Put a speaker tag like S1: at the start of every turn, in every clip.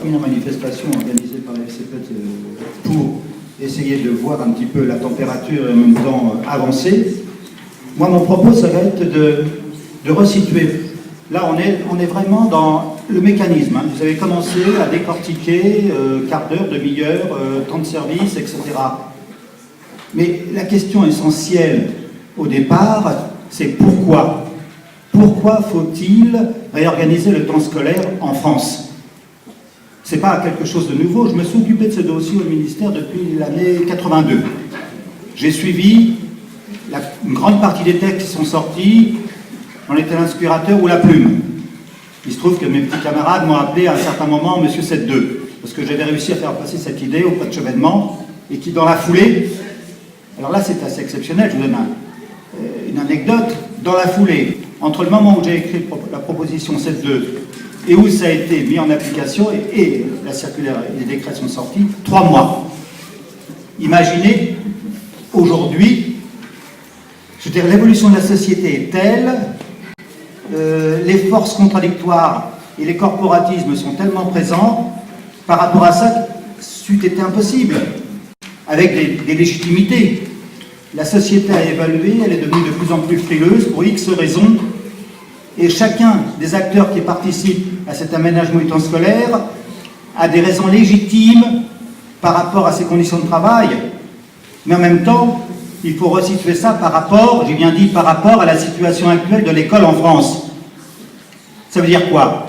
S1: première manifestation organisée par la FCPET pour essayer de voir un petit peu la température et en même temps avancer. Moi, mon propos, ça va être de resituer. Là, on est vraiment dans le mécanisme. Hein. Vous avez commencé à décortiquer quart d'heure, demi-heure, temps de service, etc. Mais la question essentielle au départ, c'est pourquoi ? Pourquoi faut-il réorganiser le temps scolaire en France ? Ce n'est pas quelque chose de nouveau. Je me suis occupé de ce dossier au ministère depuis l'année 82. J'ai suivi une grande partie des textes qui sont sortis. On était l'inspirateur ou la plume. Il se trouve que mes petits camarades m'ont appelé à un certain moment Monsieur 7-2, parce que j'avais réussi à faire passer cette idée auprès de Chevènement, et qui dans la foulée, alors là c'est assez exceptionnel, je vous donne une anecdote, dans la foulée, entre le moment où j'ai écrit la proposition 7.2 et où ça a été mis en application, et la circulaire et les décrets sont sortis, 3 mois. Imaginez, aujourd'hui, je veux dire, l'évolution de la société est telle, les forces contradictoires et les corporatismes sont tellement présents, par rapport à ça, c'eût été impossible, avec des légitimités. La société a évolué, elle est devenue de plus en plus frileuse pour X raisons, et chacun des acteurs qui participent à cet aménagement du temps scolaire a des raisons légitimes par rapport à ses conditions de travail, mais en même temps, il faut resituer ça par rapport, j'ai bien dit, par rapport à la situation actuelle de l'école en France. Ça veut dire quoi?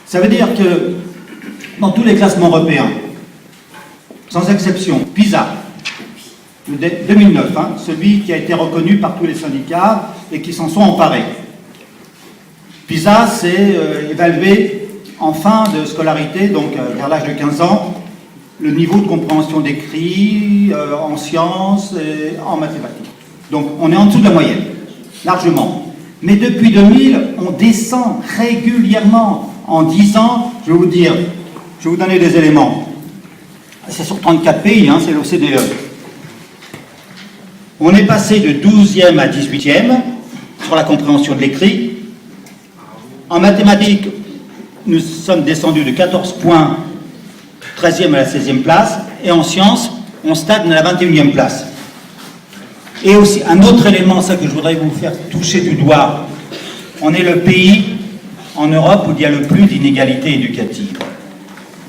S1: Ça veut dire que dans tous les classements européens, sans exception, PISA, 2009, hein, celui qui a été reconnu par tous les syndicats et qui s'en sont emparés. PISA, c'est évaluer en fin de scolarité, donc vers l'âge de 15 ans, le niveau de compréhension d'écrit en sciences et en mathématiques. Donc on est en dessous de la moyenne, largement. Mais depuis 2000, on descend régulièrement. En 10 ans, je vais vous dire, je vais vous donner des éléments. C'est sur 34 pays, hein, c'est l'OCDE. On est passé de 12e à 18e sur la compréhension de l'écrit. En mathématiques, nous sommes descendus de 14 points, 13e à la 16e place, et en sciences, on stagne à la 21e place. Et aussi, un autre élément, ça que je voudrais vous faire toucher du doigt, on est le pays en Europe où il y a le plus d'inégalités éducatives.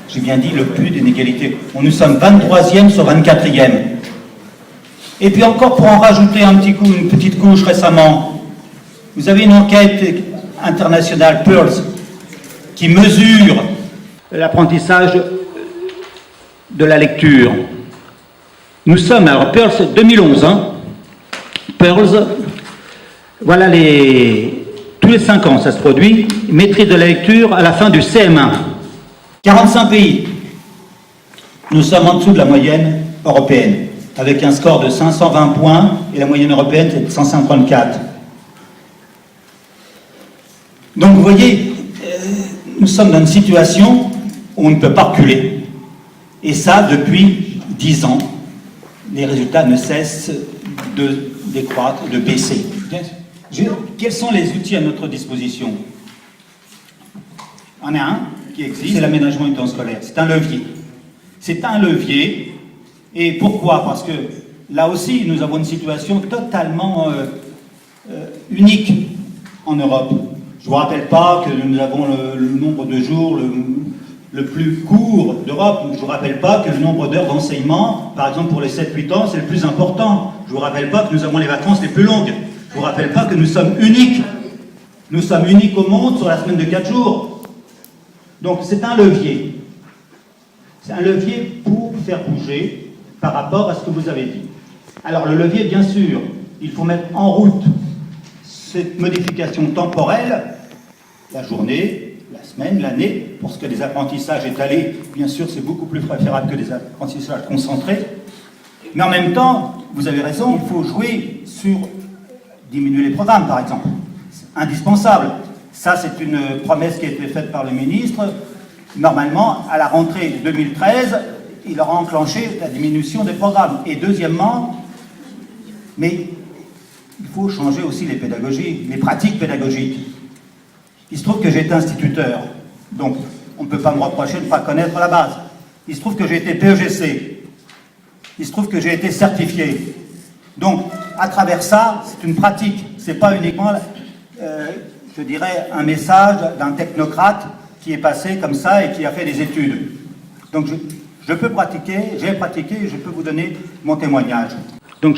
S1: J'ai bien dit le plus d'inégalités. Nous sommes 23e sur 24e. Et puis encore, pour en rajouter un petit coup, une petite couche récemment, vous avez une enquête internationale, PIRLS, qui mesure l'apprentissage de la lecture. Nous sommes, alors PIRLS 2011, hein, PIRLS, voilà tous les 5 ans ça se produit, maîtrise de la lecture à la fin du CM1. 45 pays. Nous sommes en dessous de la moyenne européenne, avec un score de 520 points, et la moyenne européenne c'est de 154. Donc vous voyez, nous sommes dans une situation où on ne peut pas reculer. Et ça, depuis 10 ans, les résultats ne cessent de décroître, de baisser. Quels sont les outils à notre disposition? On a un qui existe, c'est l'aménagement du temps scolaire. C'est un levier. C'est un levier. Et pourquoi? Parce que là aussi, nous avons une situation totalement unique en Europe. Je ne vous rappelle pas que nous avons le nombre de jours le plus court d'Europe. Je ne vous rappelle pas que le nombre d'heures d'enseignement, par exemple pour les 7-8 ans, c'est le plus important. Je ne vous rappelle pas que nous avons les vacances les plus longues. Je ne vous rappelle pas que nous sommes uniques. Nous sommes uniques au monde sur la semaine de 4 jours. Donc c'est un levier. C'est un levier pour faire bouger par rapport à ce que vous avez dit. Alors le levier, bien sûr, il faut mettre en route cette modification temporelle, la journée, la semaine, l'année, pour ce que les apprentissages étalés, bien sûr, c'est beaucoup plus préférable que des apprentissages concentrés. Mais en même temps, vous avez raison, il faut jouer sur diminuer les programmes, par exemple. C'est indispensable. Ça, c'est une promesse qui a été faite par le ministre. Normalement, à la rentrée 2013, il aura enclenché la diminution des programmes. Et deuxièmement, mais il faut changer aussi les pédagogies, les pratiques pédagogiques. Il se trouve que j'ai été instituteur. Donc, on ne peut pas me reprocher de ne pas connaître la base. Il se trouve que j'ai été PEGC. Il se trouve que j'ai été certifié. Donc, à travers ça, c'est une pratique. Ce n'est pas uniquement, je dirais, un message d'un technocrate qui est passé comme ça et qui a fait des études. Donc, je peux pratiquer, j'ai pratiqué et je peux vous donner mon témoignage. Donc,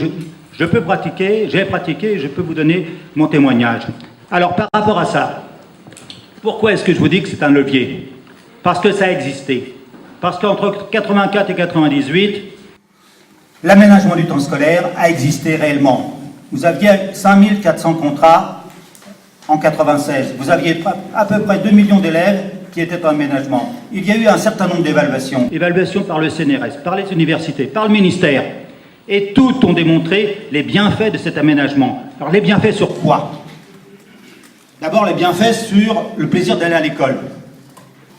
S1: je peux pratiquer, j'ai pratiqué et je peux vous donner mon témoignage. Alors, par rapport à ça, pourquoi est-ce que je vous dis que c'est un levier? Parce que ça a existé. Parce qu'entre 84 et 98, l'aménagement du temps scolaire a existé réellement. Vous aviez 5400 contrats en 96. Vous aviez à peu près 2 millions d'élèves qui étaient en aménagement. Il y a eu un certain nombre d'évaluations. Évaluations par le CNRS, par les universités, par le ministère. Et toutes ont démontré les bienfaits de cet aménagement. Alors les bienfaits sur quoi? D'abord les bienfaits sur le plaisir d'aller à l'école.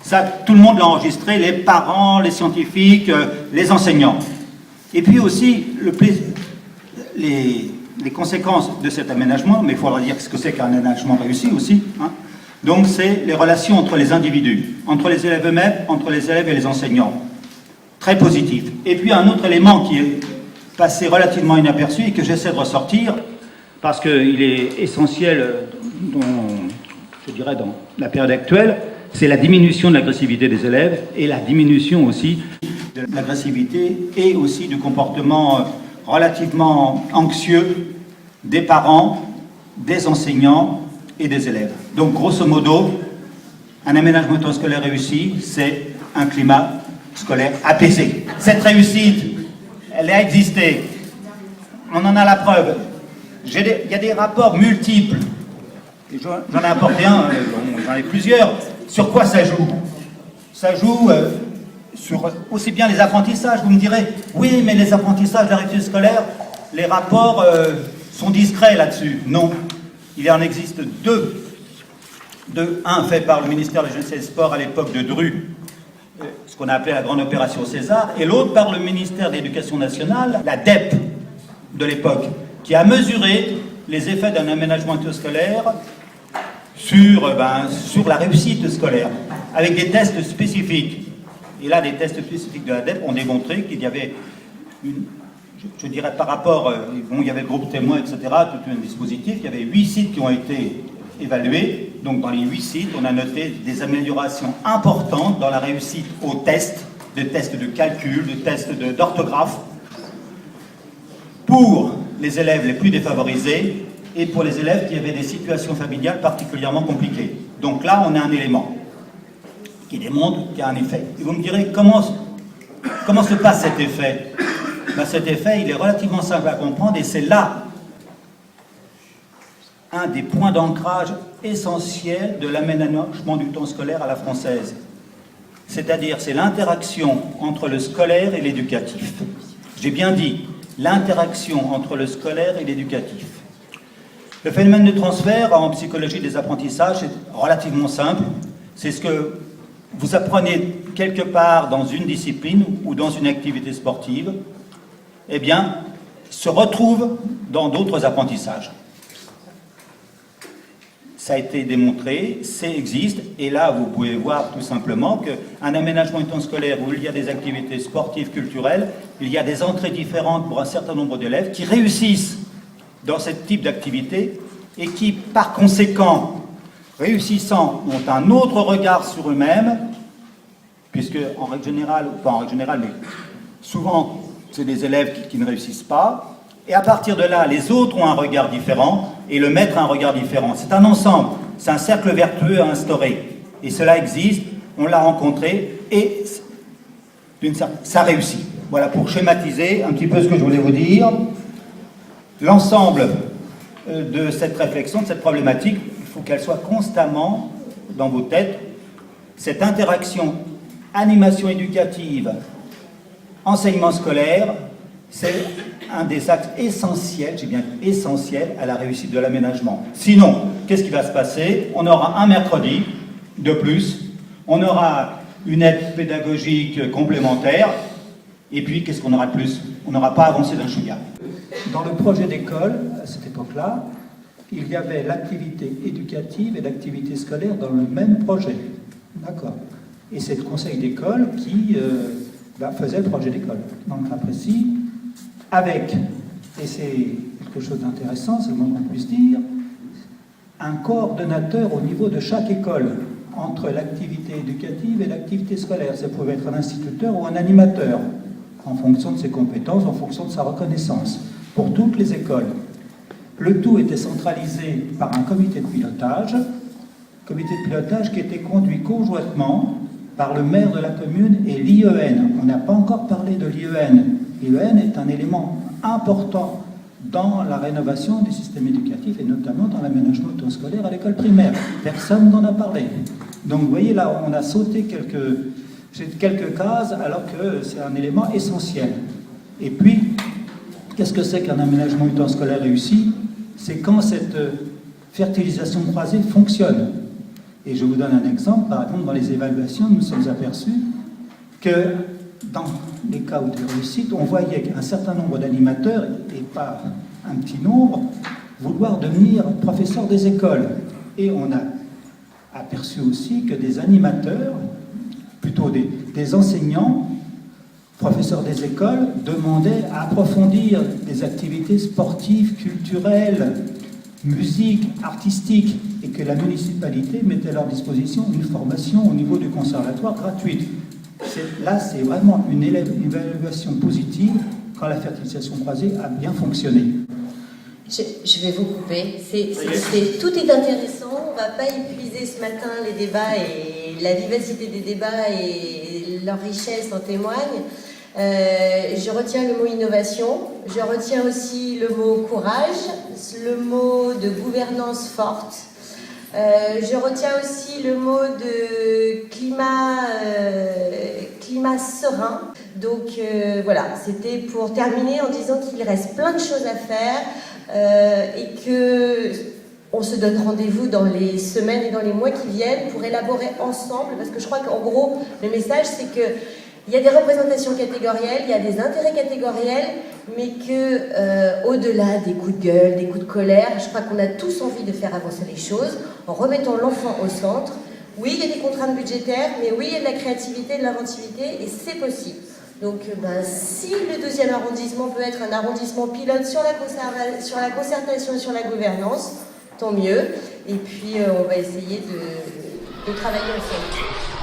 S1: Ça, tout le monde l'a enregistré, les parents, les scientifiques, les enseignants. Et puis aussi les conséquences de cet aménagement, mais il faudra dire ce que c'est qu'un aménagement réussi aussi. Hein. Donc c'est les relations entre les individus, entre les élèves eux-mêmes, entre les élèves et les enseignants. Très positif. Et puis un autre élément qui est passé relativement inaperçu et que j'essaie de ressortir, parce qu'il est essentiel je dirais dans la période actuelle, c'est la diminution de l'agressivité des élèves et la diminution aussi de l'agressivité et aussi du comportement relativement anxieux des parents, des enseignants et des élèves. Donc, grosso modo, un aménagement du temps scolaire réussi, c'est un climat scolaire apaisé. Cette réussite, elle a existé. On en a la preuve. Il y a des rapports multiples. J'en ai apporté un, j'en ai plusieurs. Sur quoi ça joue? Ça joue sur aussi bien les apprentissages. Vous me direz, oui, mais les apprentissages de la réussite scolaire, les rapports sont discrets là-dessus. Non, il en existe deux. Un fait par le ministère de la Jeunesse et des Sports à l'époque de Dru, ce qu'on a appelé la Grande Opération César, et l'autre par le ministère de l'Éducation nationale, la DEP de l'époque, qui a mesuré les effets d'un aménagement scolaire sur la réussite scolaire, avec des tests spécifiques. Et là, les tests spécifiques de la DEP ont démontré qu'il y avait, je dirais par rapport, il y avait le groupe témoin, etc., tout un dispositif, il y avait 8 sites qui ont été évalués. Donc dans les 8 sites, on a noté des améliorations importantes dans la réussite aux tests, de tests de calcul, de tests d'orthographe, pour les élèves les plus défavorisés et pour les élèves qui avaient des situations familiales particulièrement compliquées. Donc là, on a un élément qui démontre qu'il y a un effet. Et vous me direz, comment se passe cet effet? Cet effet, il est relativement simple à comprendre et c'est là un des points d'ancrage essentiels de l'aménagement du temps scolaire à la française. C'est-à-dire, c'est l'interaction entre le scolaire et l'éducatif. J'ai bien dit, l'interaction entre le scolaire et l'éducatif. Le phénomène de transfert en psychologie des apprentissages est relativement simple. C'est ce que vous apprenez quelque part dans une discipline ou dans une activité sportive, eh bien, se retrouve dans d'autres apprentissages. Ça a été démontré, ça existe, et là, vous pouvez voir tout simplement qu'un aménagement du temps scolaire où il y a des activités sportives, culturelles, il y a des entrées différentes pour un certain nombre d'élèves qui réussissent dans ce type d'activité et qui, par conséquent, réussissant, ont un autre regard sur eux-mêmes, puisque, en règle générale, pas en règle générale, mais souvent, c'est des élèves qui ne réussissent pas, et à partir de là, les autres ont un regard différent, et le maître a un regard différent. C'est un ensemble, c'est un cercle vertueux à instaurer. Et cela existe, on l'a rencontré, et ça réussit. Voilà, pour schématiser un petit peu ce que je voulais vous dire. L'ensemble de cette réflexion, de cette problématique, il faut qu'elle soit constamment dans vos têtes. Cette interaction, animation éducative, enseignement scolaire, c'est un des axes essentiels, j'ai bien dit essentiels, à la réussite de l'aménagement. Sinon, qu'est-ce qui va se passer? On aura un mercredi de plus, on aura une aide pédagogique complémentaire, et puis qu'est-ce qu'on aura de plus? On n'aura pas avancé d'un chouïa. Dans le projet d'école, à cette époque-là, il y avait l'activité éducative et l'activité scolaire dans le même projet. D'accord. Et c'est le conseil d'école qui faisait le projet d'école. Dans le cas précis, avec, et c'est quelque chose d'intéressant, c'est le moins qu'on puisse dire, un coordonnateur au niveau de chaque école, entre l'activité éducative et l'activité scolaire. Ça pouvait être un instituteur ou un animateur, en fonction de ses compétences, en fonction de sa reconnaissance, pour toutes les écoles. Le tout était centralisé par un comité de pilotage qui était conduit conjointement par le maire de la commune et l'IEN. On n'a pas encore parlé de l'IEN. L'IEN est un élément important dans la rénovation du système éducatif et notamment dans l'aménagement du temps scolaire à l'école primaire. Personne n'en a parlé. Donc vous voyez là, on a sauté quelques cases alors que c'est un élément essentiel. Et puis, qu'est-ce que c'est qu'un aménagement du temps scolaire réussi? C'est quand cette fertilisation croisée fonctionne. Et je vous donne un exemple. Par exemple, dans les évaluations, nous nous sommes aperçus que dans les cas où de réussite, on voyait qu'un certain nombre d'animateurs, et pas un petit nombre, vouloir devenir professeurs des écoles. Et on a aperçu aussi que des animateurs, plutôt des enseignants, professeurs des écoles, demandaient à approfondir des activités sportives, culturelles, musique, artistiques, et que la municipalité mettait à leur disposition une formation au niveau du conservatoire gratuite. Là, c'est vraiment une évaluation positive quand la fertilisation croisée a bien fonctionné.
S2: Je vais vous couper. Tout est intéressant. On ne va pas épuiser ce matin les débats et la vivacité des débats et leur richesse en témoigne. Je retiens le mot innovation. Je retiens aussi le mot courage, le mot de gouvernance forte. Je retiens aussi le mot de climat serein. Donc voilà, c'était pour terminer en disant qu'il reste plein de choses à faire et que on se donne rendez-vous dans les semaines et dans les mois qui viennent pour élaborer ensemble, parce que je crois qu'en gros, le message c'est que il y a des représentations catégorielles, il y a des intérêts catégoriels, mais que au-delà des coups de gueule, des coups de colère, je crois qu'on a tous envie de faire avancer les choses en remettant l'enfant au centre. Oui, il y a des contraintes budgétaires, mais oui, il y a de la créativité, de l'inventivité, et c'est possible. Donc, si le 2e arrondissement peut être un arrondissement pilote sur la concertation et sur la gouvernance, tant mieux. Et puis, on va essayer de travailler ensemble.